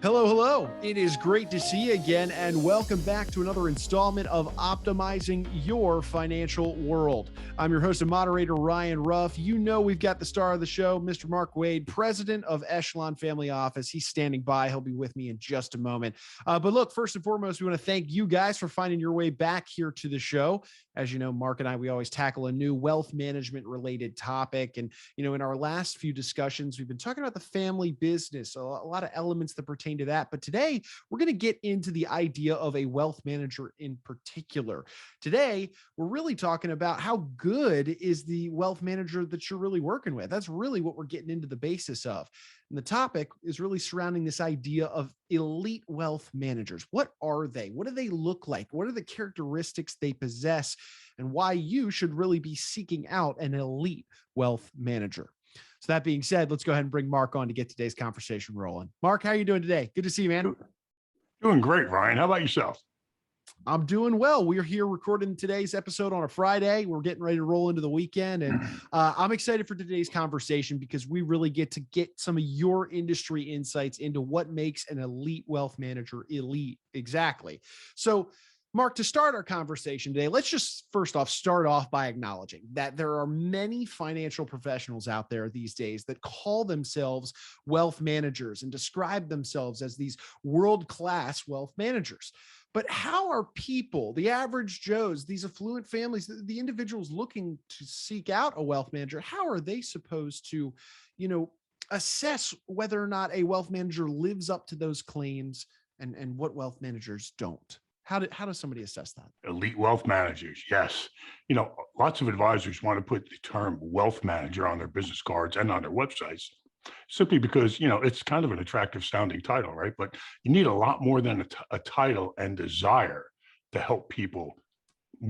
Hello, hello. It is great to see you again, and welcome back to another installment of Optimizing Your Financial World. I'm your host and moderator, Ryan Ruff. You know we've got the star of the show, Mr. Mark Wade, president of Echelon Family Office. He's standing by. He'll be with me in just a moment. But look, first and foremost, we want to thank you guys for finding your way back here to the show. As you know, Mark and I, we always tackle a new wealth management related topic. And, in our last few discussions, we've been talking about the family business, a lot of elements that pertain to that. But today we're going to get into the idea of a wealth manager in particular. Today, we're really talking about how good is the wealth manager that you're really working with. That's really what we're getting into the basis of. And the topic is really surrounding this idea of elite wealth managers. What are they? What do they look like? What are the characteristics they possess? And why you should really be seeking out an elite wealth manager. So that being said, let's go ahead and bring Mark on to get today's conversation rolling. Mark, how are you doing today? Good to see you, man. Doing great, Ryan. How about yourself? I'm doing well. We're here recording today's episode on a Friday. We're getting ready to roll into the weekend. And I'm excited for today's conversation because we really get some of your industry insights into what makes an elite wealth manager elite. Exactly. So, Mark, to start our conversation today, let's just first off start off by acknowledging that there are many financial professionals out there these days that call themselves wealth managers and describe themselves as these world-class wealth managers. But how are people, the average Joes, these affluent families, the individuals looking to seek out a wealth manager, how are they supposed to, assess whether or not a wealth manager lives up to those claims and what wealth managers don't? How does somebody assess that? Elite wealth managers, yes. Lots of advisors want to put the term wealth manager on their business cards and on their websites simply because, it's kind of an attractive sounding title, right? But you need a lot more than a title and desire to help people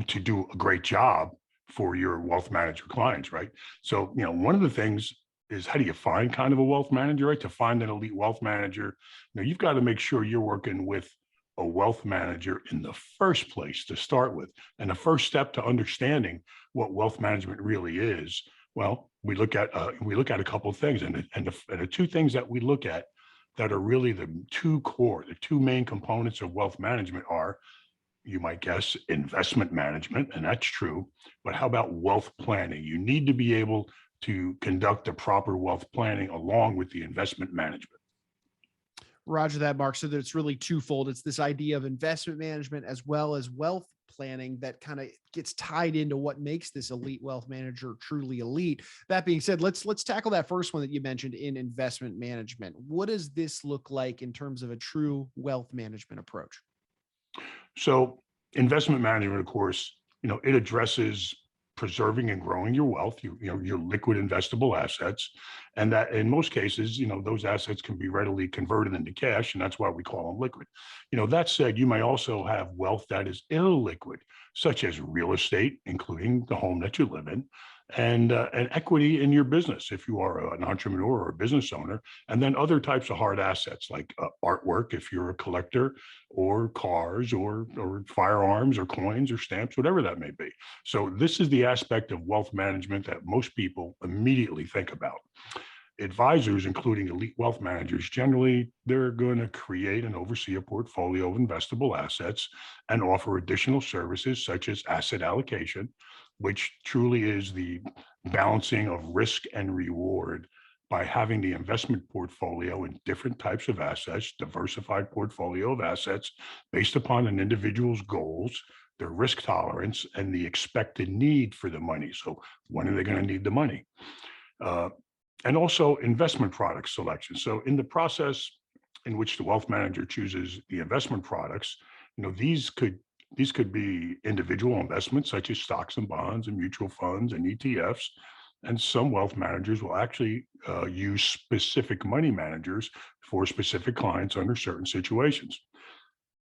to do a great job for your wealth manager clients, right? So, one of the things is how do you find kind of a wealth manager, right? To find an elite wealth manager, you've got to make sure you're working with a wealth manager in the first place to start with. And the first step to understanding what wealth management really is, well, we look at a couple of things, and the two things that we look at that are really the two main components of wealth management are, you might guess, investment management, and that's true. But how about wealth planning? You need to be able to conduct the proper wealth planning along with the investment management. Roger that, Mark. So that it's really twofold. It's this idea of investment management as well as wealth planning that kind of gets tied into what makes this elite wealth manager truly elite. That being said, let's tackle that first one that you mentioned in investment management. What does this look like in terms of a true wealth management approach? So investment management, of course, it addresses preserving and growing your wealth, your liquid investable assets. And that in most cases, those assets can be readily converted into cash. And that's why we call them liquid. That said, you may also have wealth that is illiquid, such as real estate, including the home that you live in, and equity in your business if you are an entrepreneur or a business owner, and then other types of hard assets like artwork if you're a collector, or cars, or firearms, or coins, or stamps, whatever that may be. So this is the aspect of wealth management that most people immediately think about. Advisors, including elite wealth managers, generally, they're going to create and oversee a portfolio of investable assets and offer additional services such as asset allocation, which truly is the balancing of risk and reward by having the investment portfolio in different types of assets, diversified portfolio of assets based upon an individual's goals, their risk tolerance, and the expected need for the money. So when are they going to need the money? And also investment product selection. So in the process in which the wealth manager chooses the investment products, these could be individual investments such as stocks and bonds and mutual funds and ETFs. And some wealth managers will actually use specific money managers for specific clients under certain situations.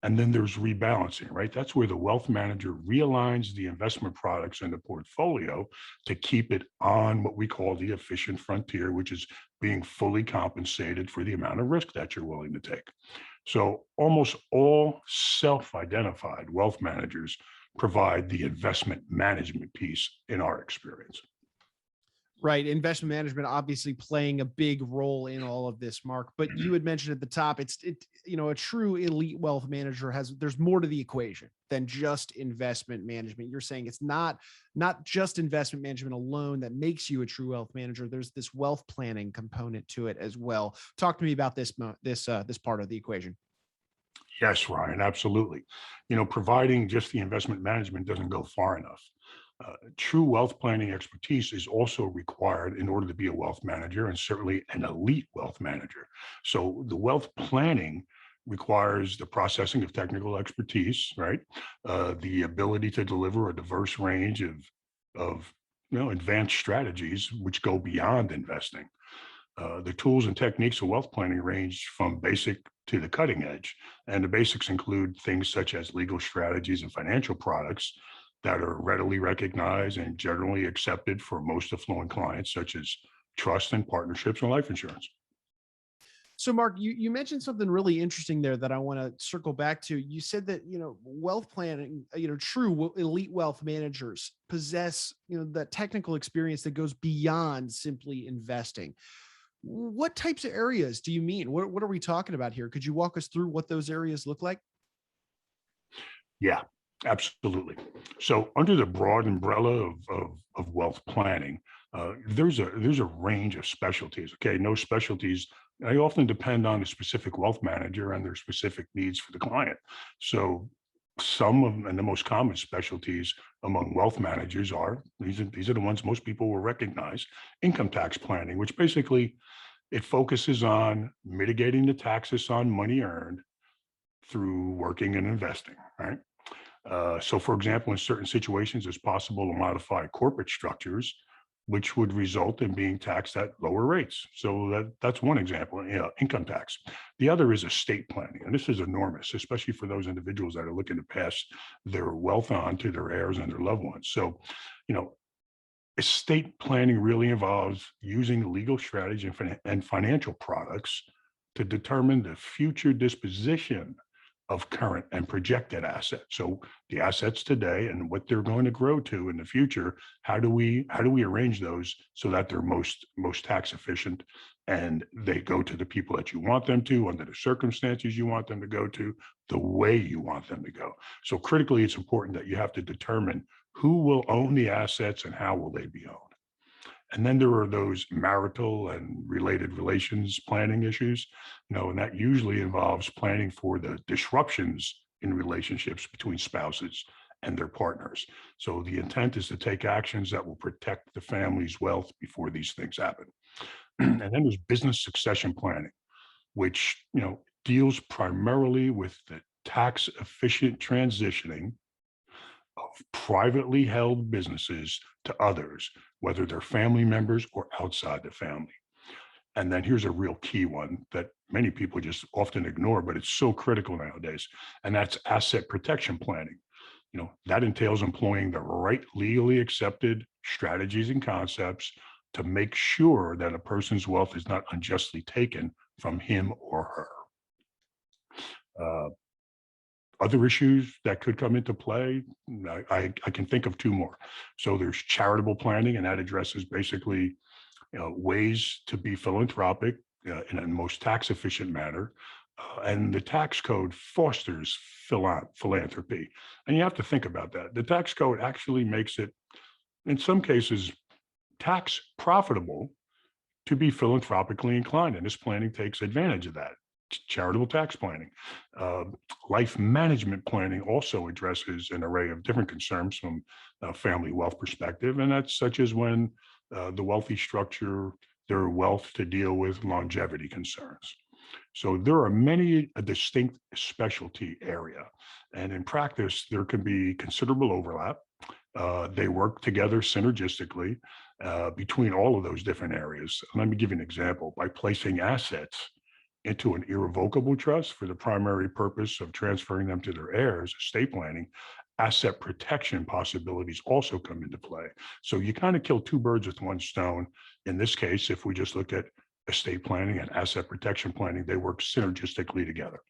And then there's rebalancing, right? That's where the wealth manager realigns the investment products in the portfolio to keep it on what we call the efficient frontier, which is being fully compensated for the amount of risk that you're willing to take. So almost all self-identified wealth managers provide the investment management piece in our experience. Right. Investment management obviously playing a big role in all of this, Mark. But you had mentioned at the top, a true elite wealth manager there's more to the equation than just investment management. You're saying it's not just investment management alone that makes you a true wealth manager. There's this wealth planning component to it as well. Talk to me about this part of the equation. Yes, Ryan, absolutely. Providing just the investment management doesn't go far enough. True wealth planning expertise is also required in order to be a wealth manager, and certainly an elite wealth manager. So the wealth planning requires the processing of technical expertise, right? The ability to deliver a diverse range of advanced strategies which go beyond investing. The tools and techniques of wealth planning range from basic to the cutting edge. And the basics include things such as legal strategies and financial products that are readily recognized and generally accepted for most affluent clients, such as trust and partnerships and life insurance. So, Mark, you mentioned something really interesting there that I want to circle back to. You said that, wealth planning, true elite wealth managers possess, that technical experience that goes beyond simply investing. What types of areas do you mean? What are we talking about here? Could you walk us through what those areas look like? Yeah, absolutely. So under the broad umbrella of wealth planning, there's a range of specialties. Okay, no specialties. They often depend on a specific wealth manager and their specific needs for the client. So some of and the most common specialties among wealth managers are these are the ones most people will recognize: income tax planning, which basically it focuses on mitigating the taxes on money earned through working and investing, right? So, for example, in certain situations, it's possible to modify corporate structures, which would result in being taxed at lower rates. So that's one example, income tax. The other is estate planning, and this is enormous, especially for those individuals that are looking to pass their wealth on to their heirs and their loved ones. So, you know, estate planning really involves using legal strategy and financial products to determine the future disposition of current and projected assets. So the assets today and what they're going to grow to in the future, how do we arrange those so that they're most tax efficient and they go to the people that you want them to, under the circumstances you want them to go to, the way you want them to go. So critically, it's important that you have to determine who will own the assets and how will they be owned. And then there are those marital and related relations planning issues, and that usually involves planning for the disruptions in relationships between spouses and their partners. So the intent is to take actions that will protect the family's wealth before these things happen. And then there's business succession planning, which, deals primarily with the tax efficient transitioning of privately held businesses to others, whether they're family members or outside the family. And then here's a real key one that many people just often ignore, but it's so critical nowadays, and that's asset protection planning. That entails employing the right legally accepted strategies and concepts to make sure that a person's wealth is not unjustly taken from him or her. Other issues that could come into play, I can think of two more. So there's charitable planning, and that addresses basically ways to be philanthropic in a most tax efficient manner. And the tax code fosters philanthropy. And you have to think about that. The tax code actually makes it, in some cases, tax profitable to be philanthropically inclined. And this planning takes advantage of that. Charitable tax planning. Life management planning also addresses an array of different concerns from a family wealth perspective, and that's such as when the wealthy structure their wealth to deal with longevity concerns. So there are many a distinct specialty area, and in practice, there can be considerable overlap. They work together synergistically between all of those different areas. Let me give you an example. By placing assets into an irrevocable trust for the primary purpose of transferring them to their heirs, estate planning, asset protection possibilities also come into play. So you kind of kill two birds with one stone. In this case, if we just look at estate planning and asset protection planning, they work synergistically together.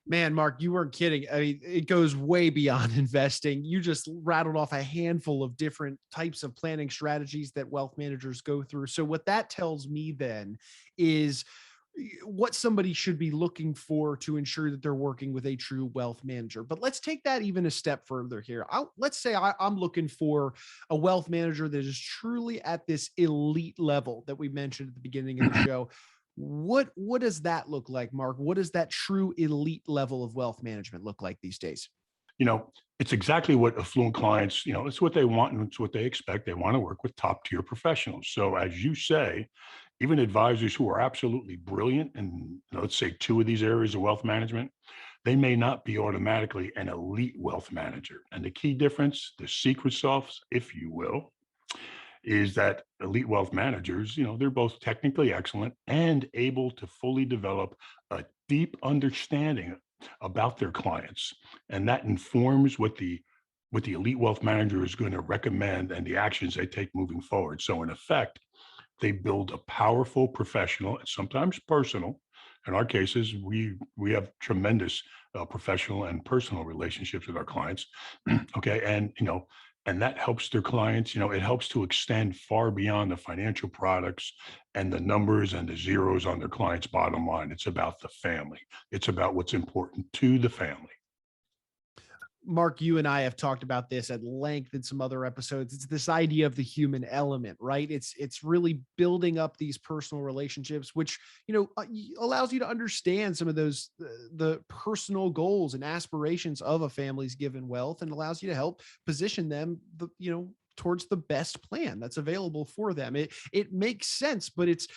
Man, Mark, you weren't kidding. I mean, it goes way beyond investing. You just rattled off a handful of different types of planning strategies that wealth managers go through. So, what that tells me then is what somebody should be looking for to ensure that they're working with a true wealth manager. But let's take that even a step further here. Let's say I'm looking for a wealth manager that is truly at this elite level that we mentioned at the beginning of the show. What does that look like, Mark? What does that true elite level of wealth management look like these days? It's exactly what affluent clients, it's what they want and it's what they expect. They want to work with top tier professionals. So as you say, even advisors who are absolutely brilliant in, let's say, two of these areas of wealth management, they may not be automatically an elite wealth manager. And the key difference, the secret sauce, if you will, is that elite wealth managers, they're both technically excellent and able to fully develop a deep understanding about their clients. And that informs what the elite wealth manager is going to recommend and the actions they take moving forward. So in effect, they build a powerful professional and sometimes personal. In our cases, we have tremendous professional and personal relationships with our clients. Okay, and that helps their clients. It helps to extend far beyond the financial products and the numbers and the zeros on their clients' bottom line. It's about the family. It's about what's important to the family. Mark, you and I have talked about this at length in some other episodes. It's this idea of the human element, right? It's really building up these personal relationships, which allows you to understand some of those the personal goals and aspirations of a family's given wealth, and allows you to help position them, towards the best plan that's available for them. It makes sense, but it's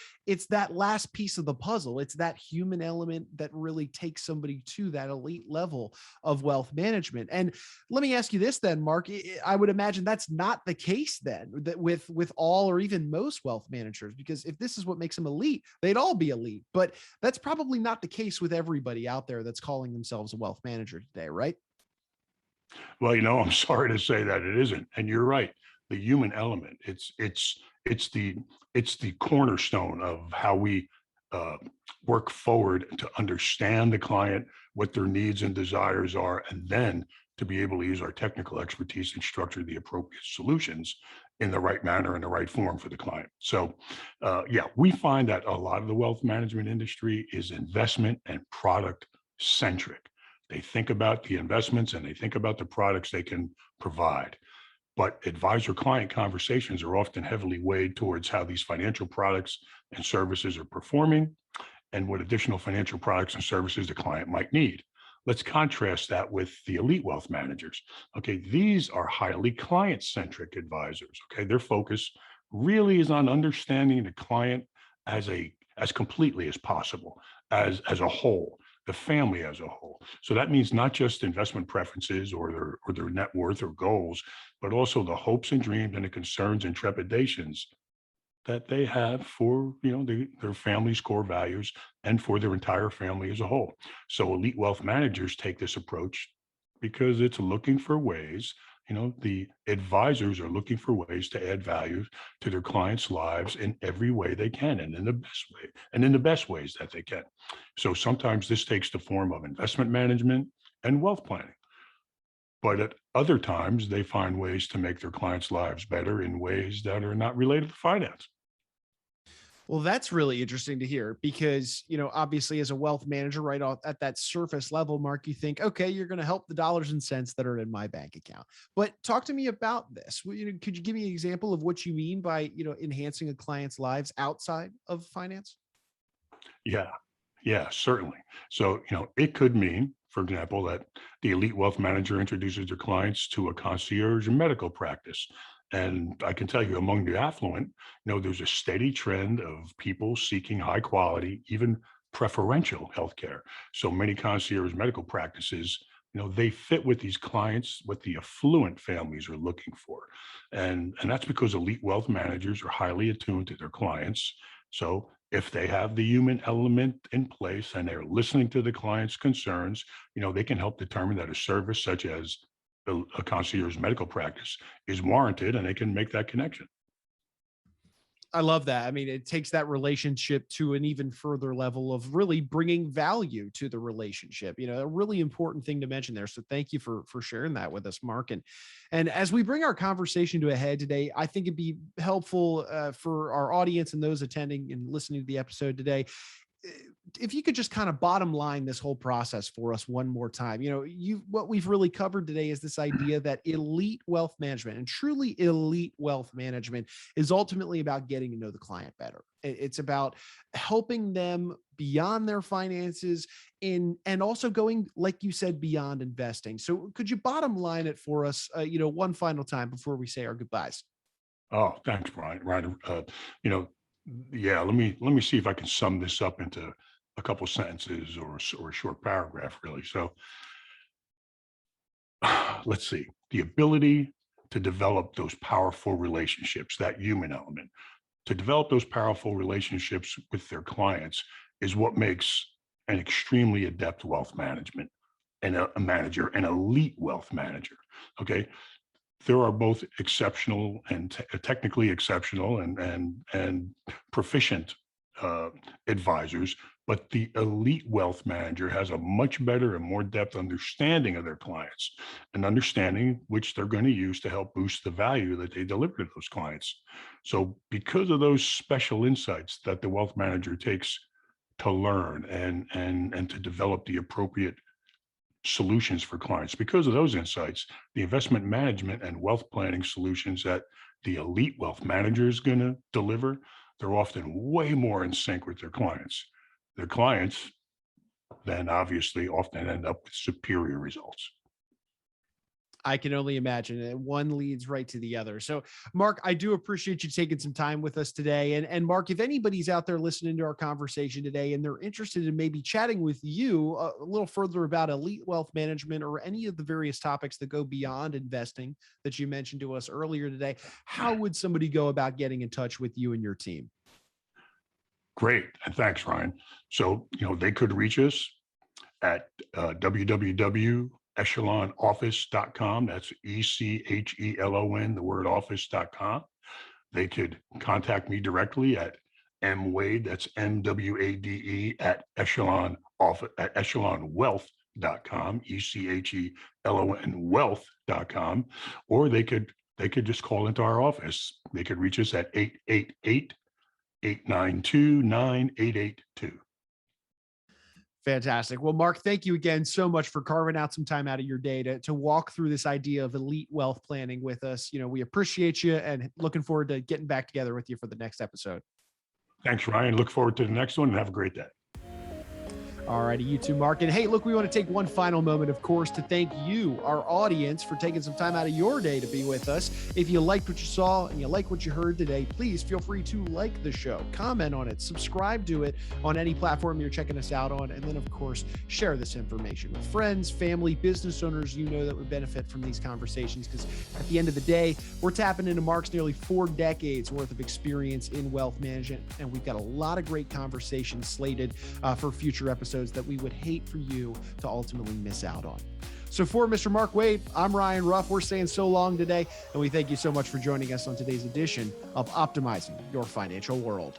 that last piece of the puzzle. It's that human element that really takes somebody to that elite level of wealth management. And let me ask you this then, Mark. I would imagine that's not the case then that with all or even most wealth managers, because if this is what makes them elite, they'd all be elite. But that's probably not the case with everybody out there that's calling themselves a wealth manager today, right? Well, I'm sorry to say that it isn't. And you're right. The human element, it's the cornerstone of how we uh, work forward to understand the client, what their needs and desires are, and then to be able to use our technical expertise and structure the appropriate solutions in the right manner and the right form for the client. So, yeah, we find that a lot of the wealth management industry is investment and product centric. They think about the investments and they think about the products they can provide. But advisor client conversations are often heavily weighed towards how these financial products and services are performing and what additional financial products and services the client might need. Let's contrast that with the elite wealth managers. Okay, these are highly client centric advisors. Okay, their focus really is on understanding the client as completely as possible, as a whole, the family as a whole. So that means not just investment preferences or their net worth or goals, but also the hopes and dreams and the concerns and trepidations that they have for their family's core values and for their entire family as a whole. So elite wealth managers take this approach because it's looking for ways, the advisors are looking for ways to add value to their clients' lives in every way they can and in the best way and in the best ways that they can. So sometimes this takes the form of investment management and wealth planning. But at other times, they find ways to make their clients' lives better in ways that are not related to finance. Well, that's really interesting to hear because, obviously as a wealth manager, right off at that surface level, Mark, you think, okay, you're going to help the dollars and cents that are in my bank account. But talk to me about this. Could you give me an example of what you mean by, enhancing a client's lives outside of finance? Yeah, yeah, certainly. So, it could mean, for example, that the elite wealth manager introduces their clients to a concierge medical practice. And I can tell you among the affluent, there's a steady trend of people seeking high quality, even preferential healthcare. So many concierge medical practices, they fit with these clients, what the affluent families are looking for. And that's because elite wealth managers are highly attuned to their clients. So if they have the human element in place and they're listening to the client's concerns, they can help determine that a service such as a concierge medical practice is warranted and they can make that connection. I love that. I mean, it takes that relationship to an even further level of really bringing value to the relationship. A really important thing to mention there. So thank you for sharing that with us, Mark. And as we bring our conversation to a head today, I think it'd be helpful for our audience and those attending and listening to the episode today, if you could just kind of bottom line this whole process for us one more time. What we've really covered today is this idea that elite wealth management, and truly elite wealth management, is ultimately about getting to know the client better. It's about helping them beyond their finances and also going, like you said, beyond investing. So could you bottom line it for us, one final time before we say our goodbyes? Oh, thanks, Brian. Ryan, yeah, let me see if I can sum this up into a couple sentences or a short paragraph, really. So let's see. The ability to develop those powerful relationships, that human element, to develop those powerful relationships with their clients is what makes an extremely adept wealth management and a manager, an elite wealth manager. Okay. There are both exceptional and technically exceptional and proficient advisors, but the elite wealth manager has a much better and more depth understanding of their clients, and understanding which they're going to use to help boost the value that they deliver to those clients. So because of those special insights that the wealth manager takes to learn and to develop the appropriate solutions for clients, because of those insights, the investment management and wealth planning solutions that the elite wealth manager is going to deliver, they're often way more in sync with their clients. Their clients then obviously often end up with superior results. I can only imagine it. One leads right to the other. So, Mark, I do appreciate you taking some time with us today. And Mark, if anybody's out there listening to our conversation today and they're interested in maybe chatting with you a little further about elite wealth management or any of the various topics that go beyond investing that you mentioned to us earlier today, how would somebody go about getting in touch with you and your team? Great. And thanks, Ryan. So, they could reach us at www.echelonoffice.com. That's ECHELON, the word office.com. They could contact me directly at mwade, that's MWADE, at echelonwealth.com, ECHELON wealth.com, or they could just call into our office. They could reach us at 888-892-9882. Fantastic. Well, Mark, thank you again so much for carving out some time out of your day to walk through this idea of elite wealth planning with us. We appreciate you and looking forward to getting back together with you for the next episode. Thanks, Ryan. Look forward to the next one and have a great day. All righty, you too, Mark. And hey, look, we want to take one final moment, of course, to thank you, our audience, for taking some time out of your day to be with us. If you liked what you saw and you like what you heard today, please feel free to like the show, comment on it, subscribe to it on any platform you're checking us out on. And then, of course, share this information with friends, family, business owners that would benefit from these conversations. Because at the end of the day, we're tapping into Mark's nearly 4 decades worth of experience in wealth management. And we've got a lot of great conversations slated for future episodes that we would hate for you to ultimately miss out on. So for Mr. Mark Wade, I'm Ryan Ruff. We're saying so long today, and we thank you so much for joining us on today's edition of Optimizing Your Financial World.